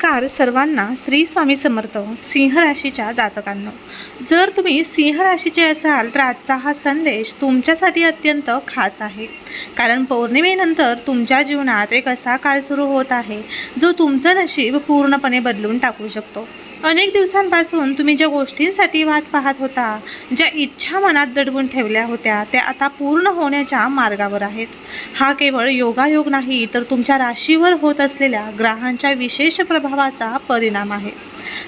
नमस्कार सर्वांना. श्री स्वामी समर्थ. सिंह राशीच्या जातकांनो, जर तुम्ही सिंह राशीचे असाल तर आजचा हा संदेश तुमच्यासाठी अत्यंत खास आहे. कारण पौर्णिमेनंतर तुमच्या जीवनात एक असा काळ सुरू होत आहे जो तुमचं नशीब पूर्णपणे बदलून टाकू शकतो. अनेक दिवसांपासून तुम्ही ज्या गोष्टींसाठी वाट पाहत होता, ज्या इच्छा मनात दडवून ठेवल्या होत्या, त्या आता पूर्ण होण्याच्या मार्गावर आहेत. हा केवळ योगायोग नाही, तर तुमच्या राशीवर होत असलेल्या ग्रहांच्या विशेष प्रभावाचा परिणाम आहे.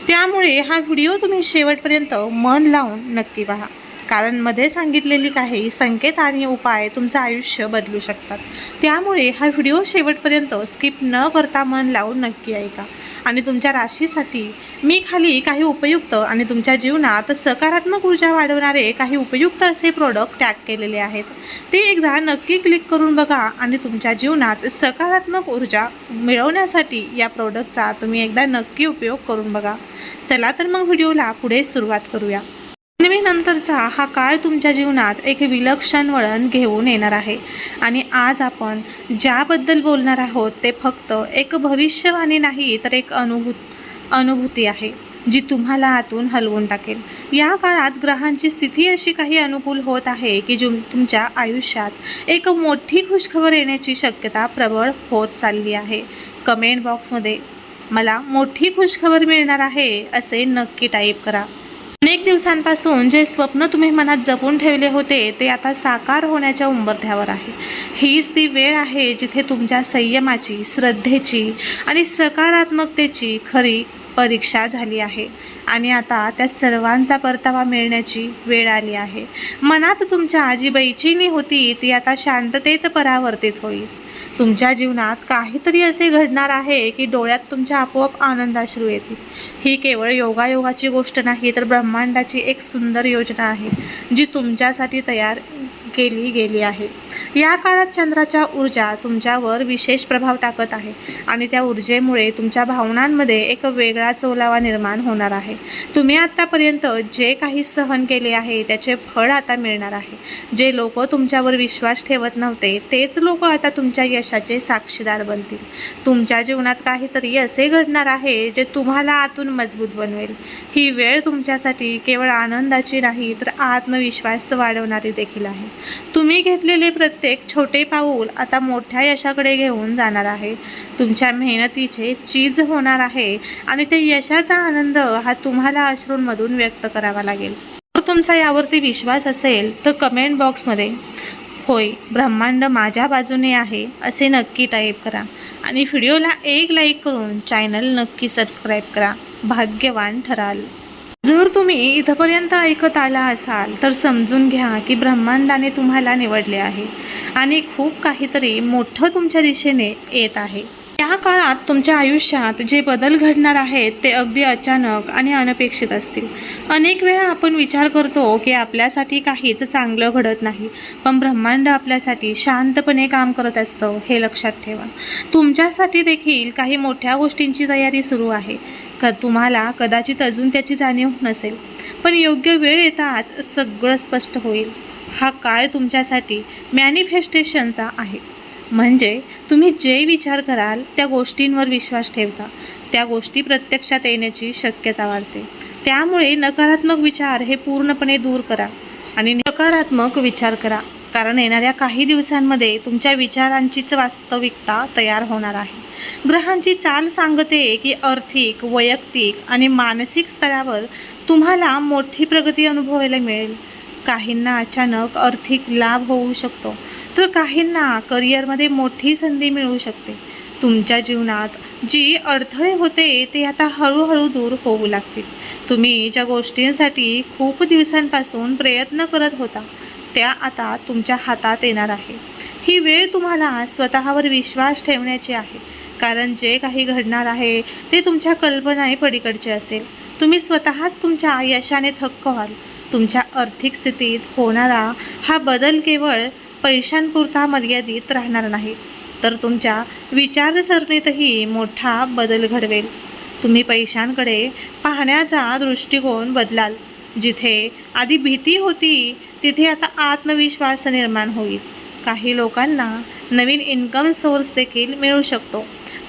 त्यामुळे हा व्हिडिओ तुम्ही शेवटपर्यंत मन लावून नक्की पहा, कारण मध्ये सांगितलेली काही संकेत आणि उपाय तुमचं आयुष्य बदलू शकतात. त्यामुळे हा व्हिडिओ शेवटपर्यंत स्किप न करता मन लावून नक्की ऐका. आणि तुमच्या राशीसाठी मी खाली काही उपयुक्त आणि तुमच्या जीवनात सकारात्मक ऊर्जा वाढवणारे काही उपयुक्त असे प्रोडक्ट टॅग केलेले आहेत. ते एकदा नक्की क्लिक करून बघा आणि तुमच्या जीवनात सकारात्मक ऊर्जा मिळवण्यासाठी या प्रोडक्टचा तुम्ही एकदा नक्की उपयोग करून बघा. चला तर मग व्हिडिओला पुढे सुरुवात करूया. नंतरचा हा काळ तुमच्या जीवनात एक विलक्षण वळण घेऊन येणार आहे. आणि आज आपण ज्याबद्दल बोलणार आहोत ते फक्त एक भविष्यवाणी नाही, तर एक अनुभूती आहे जी तुम्हाला आतून हलवून टाकेल. या काळात ग्रहांची स्थिती अशी काही अनुकूल होत आहे की तुमच्या आयुष्यात एक मोठी खुशखबर येण्याची शक्यता प्रबळ होत चालली आहे. कमेंट बॉक्समध्ये मला मोठी खुशखबर मिळणार आहे असे नक्की टाईप करा. अनेक दिवसांपासून जे स्वप्न तुम्ही मनात जपून ठेवले होते ते आता साकार होण्याच्या उंबरठ्यावर आहे. हीच ती वेळ आहे जिथे तुमच्या संयमाची, श्रद्धेची आणि सकारात्मकतेची खरी परीक्षा झाली आहे. आणि आता त्या सर्वांचा परतावा मिळण्याची वेळ आली आहे. मनात तुमच्या जी बेचैनी होती ती आता शांततेत परावर्तित होईल. तुमच्या जीवनात काहीतरी असे घडणार आहे की डोळ्यात तुमच्या आपोआप आनंदाश्रू येतील. ही केवळ योगायोगाची गोष्ट नाही, तर ब्रह्मांडाची एक सुंदर योजना आहे जी तुमच्यासाठी तयार केली गेली आहे. या काळात चंद्राच्या ऊर्जा तुमच्यावर विशेष प्रभाव टाकत आहे आणि त्या ऊर्जेमुळे तुमच्या भावनांमध्ये एक वेगळाच ओलावा निर्माण होणार आहे. तुम्ही आत्तापर्यंत जे काही सहन केले आहे त्याचे फळ आता मिळणार आहे. जे लोक तुमच्यावर विश्वास ठेवत नव्हते तेच लोक आता तुमच्या यशाचे साक्षीदार बनतील. तुमच्या जीवनात काहीतरी असे घडणार आहे जे तुम्हाला आतून मजबूत बनवेल. ही वेळ तुमच्यासाठी केवळ आनंदाची नाही, तर आत्मविश्वास वाढवणारी देखील आहे. तुम्ही घेतलेले प्रत्येक छोटे पाऊल आता मोठ्या यशाकडे घेऊन जाणार आहे. तुमच्या मेहनतीचे चीज होणार आहे आणि त्या यशाचा आनंद हा तुम्हाला अश्रूंमधून व्यक्त करावा लागेल. जर तुमचा यावरती विश्वास असेल तर कमेंट बॉक्समध्ये होय, ब्रह्मांड माझ्या बाजूने आहे असे नक्की टाईप करा. आणि व्हिडिओला एक लाईक करून चॅनल नक्की सबस्क्राईब करा. भाग्यवान ठराल. जर तुम्ही इथपर्यंत ऐकत आला असाल तर समजून घ्या की ब्रह्मांडाने तुम्हाला निवडले आहे आणि खूप काहीतरी मोठं तुमच्या दिशेने येत आहे. या काळात तुमच्या आयुष्यात जे बदल घडणार आहेत ते अगदी अचानक आणि अनपेक्षित असतील. अनेक वेळा आपण विचार करतो की आपल्यासाठी काहीच चांगलं घडत नाही, पण ब्रह्मांड आपल्यासाठी शांतपणे काम करत असतं हे लक्षात ठेवा. तुमच्यासाठी देखील काही मोठ्या गोष्टींची तयारी सुरू आहे. तुम्हाला कदाचित अजून त्याची जाणीव नसेल, पण योग्य वेळ येताच सगळं स्पष्ट होईल. हा काळ तुमच्यासाठी मॅनिफेस्टेशनचा आहे. म्हणजे तुम्ही जे विचार कराल त्या गोष्टींवर विश्वास ठेवता, त्या गोष्टी प्रत्यक्षात येण्याची शक्यता वाढते. त्यामुळे नकारात्मक विचार हे पूर्णपणे दूर करा आणि सकारात्मक विचार करा, कारण येणाऱ्या काही दिवसांमध्ये तुमच्या विचारांचीच वास्तविकता तयार होणार आहे. ग्रहांची चाल सांगते की आर्थिक, वैयक्तिक आणि मानसिक स्तरावर तुम्हाला मोठी प्रगती अनुभवायला मिळेल. काहींना अचानक आर्थिक लाभ होऊ शकतो, तर काहींना करिअरमध्ये मोठी संधी मिळू शकते. तुमच्या जीवनात जी अडथळे होते ते आता हळूहळू दूर होऊ लागतील. तुम्ही ज्या गोष्टींसाठी खूप दिवसांपासून प्रयत्न करत होता त्या आता तुमच्या हातात येणार आहे. ही वेळ तुम्हाला स्वतःवर विश्वास ठेवण्याची आहे, कारण जे काही घडणार आहे ते तुमच्या कल्पने पलीकडचे असेल. तुम्ही स्वतःच तुमच्या यशाने थक्क व्हाल. तुमच्या आर्थिक स्थितीत होणारा हा बदल केवळ पैशांपुरता मर्यादित राहणार नाही, तर तुमच्या विचारसरणीतही मोठा बदल घडवेल. तुम्ही पैशांकडे पाहण्याचा दृष्टिकोन बदलाल. जिथे आधी भीती होती तिथे आता आत्मविश्वास निर्माण होईल. काही लोकांना नवीन इन्कम सोर्स देखील मिळू शकतो,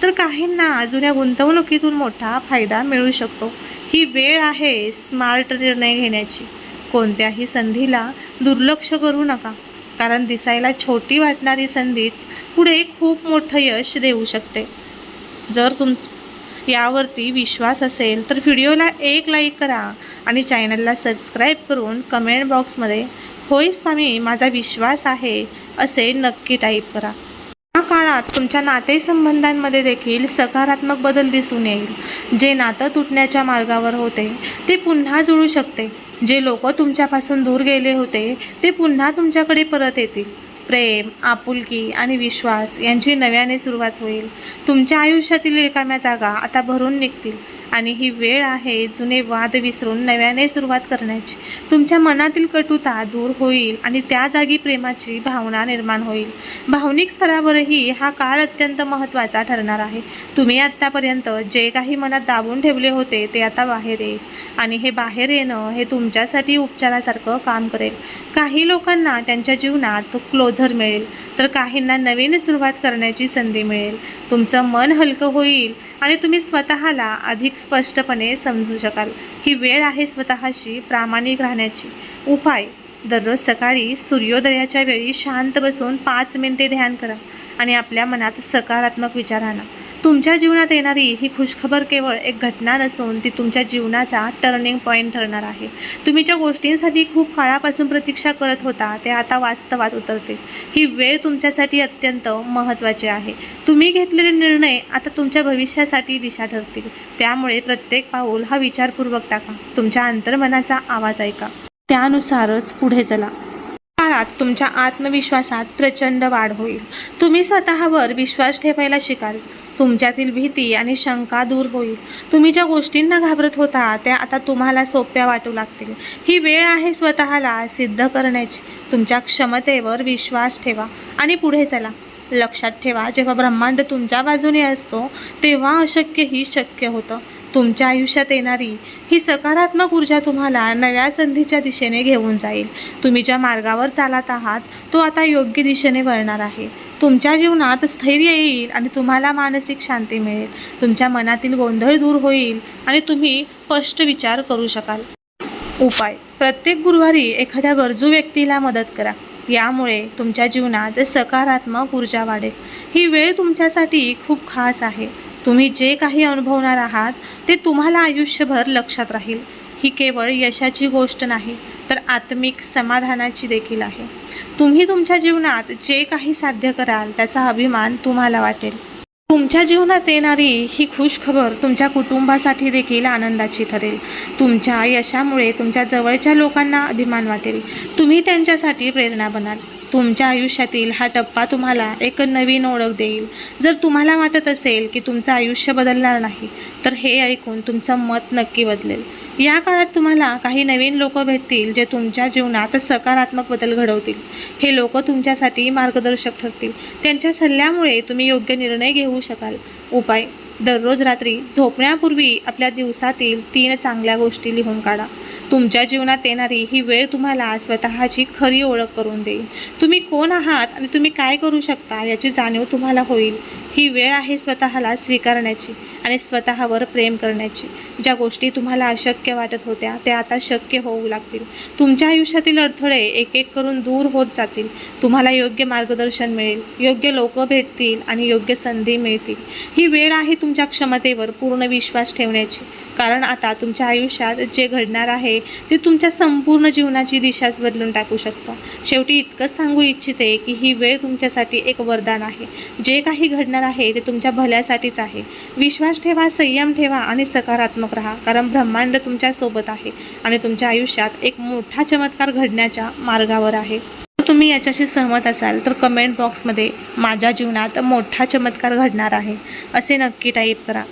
तर काहींना जुन्या गुंतवणुकीतून मोठा फायदा मिळू शकतो. ही वेळ आहे स्मार्ट निर्णय घेण्याची. कोणत्याही संधीला दुर्लक्ष करू नका, कारण दिसायला छोटी वाटणारी संधीच पुढे खूप मोठं यश देऊ शकते. जर यावरती विश्वास असेल तर व्हिडिओला एक लाईक करा आणि चॅनलला सबस्क्राईब करून कमेंट बॉक्समध्ये होय स्वामी माझा विश्वास आहे असे नक्की टाईप करा. या काळात तुमच्या नातेसंबंधांमध्ये देखील सकारात्मक बदल दिसून येईल. जे नातं तुटण्याच्या मार्गावर होते ते पुन्हा जुळू शकते. जे लोक तुमच्यापासून दूर गेले होते ते पुन्हा तुमच्याकडे परत येतील. प्रेम, आपुलकी आणि विश्वास यांची नव्याने सुरुवात होईल. तुमच्या आयुष्यातील रिकाम्या जागा आता भरून निघतील आणि ही वेळ आहे जुने वाद विसरून नव्याने सुरुवात करण्याची. तुमच्या मनातील कटुता दूर होईल आणि त्या जागी प्रेमाची भावना निर्माण होईल. भावनिक स्तरावरही हा काळ अत्यंत महत्त्वाचा ठरणार आहे. तुम्ही आत्तापर्यंत जे काही मनात दाबून ठेवले होते ते आता बाहेर येईल आणि हे बाहेर येणं हे तुमच्यासाठी उपचारासारखं काम करेल. काही लोकांना त्यांच्या जीवनात क्लोजर मिळेल तर काहींना नवीन सुरुवात करण्याची संधी मिळेल. तुमचं मन हलकं होईल आणि तुम्ही स्वतःला अधिक स्पष्टपणे समजू शकाल. ही वेळ आहे स्वतःशी प्रामाणिक राहण्याची. उपाय: दररोज सकाळी सूर्योदयाच्या वेळी शांत बसून 5 मिनिटे ध्यान करा आणि आपल्या मनात सकारात्मक विचार आणा. तुमच्या जीवनात येणारी ही खुशखबर केवळ एक घटना नसून ती तुमच्या जीवनाचा टर्निंग पॉईंट ठरणार आहे. तुम्ही ज्या गोष्टींसाठी खूप काळापासून प्रतीक्षा करत होता ते आता वास्तवात उतरतील. ही वेळ तुमच्यासाठी अत्यंत महत्त्वाची आहे. तुम्ही घेतलेले निर्णय आता तुमच्या भविष्यासाठी दिशा ठरतील. त्यामुळे प्रत्येक पाऊल हा विचारपूर्वक टाका. तुमच्या अंतर्मनाचा आवाज ऐका, त्यानुसारच पुढे चला. काळात तुमच्या आत्मविश्वासात प्रचंड वाढ होईल. तुम्ही स्वतःवर विश्वास ठेवायला शिकाल. तुमच्यातील भीती आणि शंका दूर होईल. तुम्ही ज्या गोष्टींना घाबरत होता त्या आता तुम्हाला सोप्या वाटू लागतील. ही वेळ आहे स्वतःला सिद्ध करण्याची. तुमच्या क्षमतेवर विश्वास ठेवा आणि पुढे चला. लक्षात ठेवा, जेव्हा ब्रह्मांड तुमच्या बाजूने असतो तेव्हा अशक्यही शक्य होतं. तुमच्या आयुष्यात येणारी ही सकारात्मक ऊर्जा तुम्हाला नव्या संधीच्या दिशेने घेऊन जाईल. तुम्ही ज्या मार्गावर चालत आहात तो आता योग्य दिशेने वळणार आहे. तुमच्या जीवनात स्थैर्य येईल आणि तुम्हाला मानसिक शांती मिळेल. तुमच्या मनातील गोंधळ दूर होईल आणि तुम्ही स्पष्ट विचार करू शकाल. उपाय: प्रत्येक गुरुवारी एखाद्या गरजू व्यक्तीला मदत करा. यामुळे तुमच्या जीवनात सकारात्मक ऊर्जा वाढेल. ही वेळ तुमच्यासाठी खूप खास आहे. तुम्ही जे काही अनुभवणार आहात ते तुम्हाला आयुष्यभर लक्षात राहील. ही केवळ यशाची गोष्ट नाही तर आत्मिक समाधानाची देखील आहे. तुम्ही तुमच्या जीवनात जे काही साध्य कराल त्याचा अभिमान तुम्हाला वाटेल. तुमच्या जीवनात येणारी ही खुशखबर तुमच्या कुटुंबासाठी देखील आनंदाची ठरेल. तुमच्या यशामुळे तुमच्या जवळच्या लोकांना अभिमान वाटेल. तुम्ही त्यांच्यासाठी प्रेरणा बनाल. तुमच्या आयुष्यातील हा टप्पा तुम्हाला एक नवीन ओळख देईल. जर तुम्हाला वाटत असेल की तुमचं आयुष्य बदलणार नाही तर हे ऐकून तुमचं मत नक्की बदलेल. या काळात तुम्हाला काही नवीन लोक भेटतील जे तुमच्या जीवनात सकारात्मक बदल घडवतील. हे लोक तुमच्यासाठी मार्गदर्शक ठरतील. त्यांच्या सल्ल्यामुळे तुम्ही योग्य निर्णय घेऊ शकाल. उपाय: दररोज रात्री झोपण्यापूर्वी आपल्या दिवसातील 3 चांगल्या गोष्टी लिहून काढा. तुमच्या जीवनात येणारी ही वेळ तुम्हाला स्वतःची खरी ओळख करून देईल. तुम्ही कोण आहात आणि तुम्ही काय करू शकता याची जाणीव तुम्हाला होईल. ही वेळ आहे स्वतःला स्वीकारण्याची आणि स्वतःवर प्रेम करण्याची. ज्या गोष्टी तुम्हाला अशक्य वाटत होत्या त्या आता शक्य होऊ लागतील. तुमच्या आयुष्यातील अडथळे एक एक करून दूर होत जातील. तुम्हाला योग्य मार्गदर्शन मिळेल, योग्य लोक भेटतील आणि योग्य संधी मिळतील. ही वेळ आहे तुमच्या क्षमतेवर पूर्ण विश्वास ठेवण्याची, कारण आता तुमच्या आयुष्यात जे घडणार आहे ते तुमच्या संपूर्ण जीवनाची दिशाच बदलून टाकू शकतं. शेवटी इतकंच सांगू इच्छिते की ही वेळ तुमच्यासाठी एक वरदान आहे. जे काही घडणार आहे ते तुमच्या भल्यासाठीच आहे. विश्वास ठेवा, संयम ठेवा आणि सकारात्मक राहा, कारण ब्रह्मांड तुमच्या सोबत आहे आणि तुमच्या आयुष्यात एक मोठा चमत्कार घडण्याच्या मार्गावर आहे. जर तुम्ही याच्याशी सहमत असाल तर कमेंट बॉक्समध्ये माझ्या जीवनात मोठा चमत्कार घडणार आहे असे नक्की टाईप करा.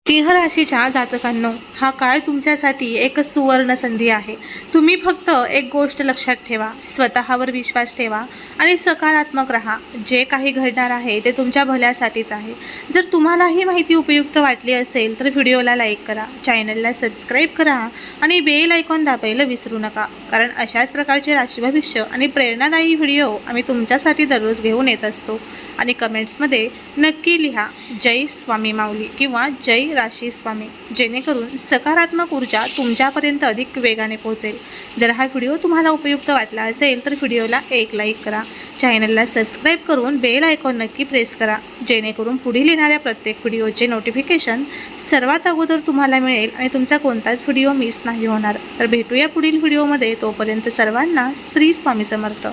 सिंह राशीच्या जातकांनो, हा काळ तुमच्यासाठी एक सुवर्ण संधी आहे. तुम्ही फक्त एक गोष्ट लक्षात ठेवा, स्वतःवर विश्वास ठेवा आणि सकारात्मक राहा. जे काही घडणार आहे ते तुमच्या भल्यासाठीच आहे. जर तुम्हाला ही माहिती उपयुक्त वाटली असेल तर व्हिडिओला लाईक करा, चॅनलला सबस्क्राईब करा आणि बेल आयकॉन दाबायला विसरू नका. कारण अशाच प्रकारचे राशी भविष्य आणि प्रेरणादायी व्हिडिओ आम्ही तुमच्यासाठी दररोज घेऊन येत असतो. आणि कमेंट्समध्ये नक्की लिहा जय स्वामी माऊली किंवा जय राशी स्वामी, जेणेकरून सकारात्मक ऊर्जा तुमच्यापर्यंत अधिक वेगाने पोहोचेल. जर हा व्हिडिओ तुम्हाला उपयुक्त वाटला असेल तर व्हिडिओला एक लाईक करा, चॅनलला सबस्क्राईब करून बेल आयकॉन नक्की प्रेस करा, जेणेकरून पुढील येणाऱ्या प्रत्येक व्हिडिओचे नोटिफिकेशन सर्वात अगोदर तुम्हाला मिळेल आणि तुमचा कोणताच व्हिडिओ मिस नाही होणार. तर भेटूया पुढील व्हिडिओमध्ये. तोपर्यंत सर्वांना श्री स्वामी समर्थ.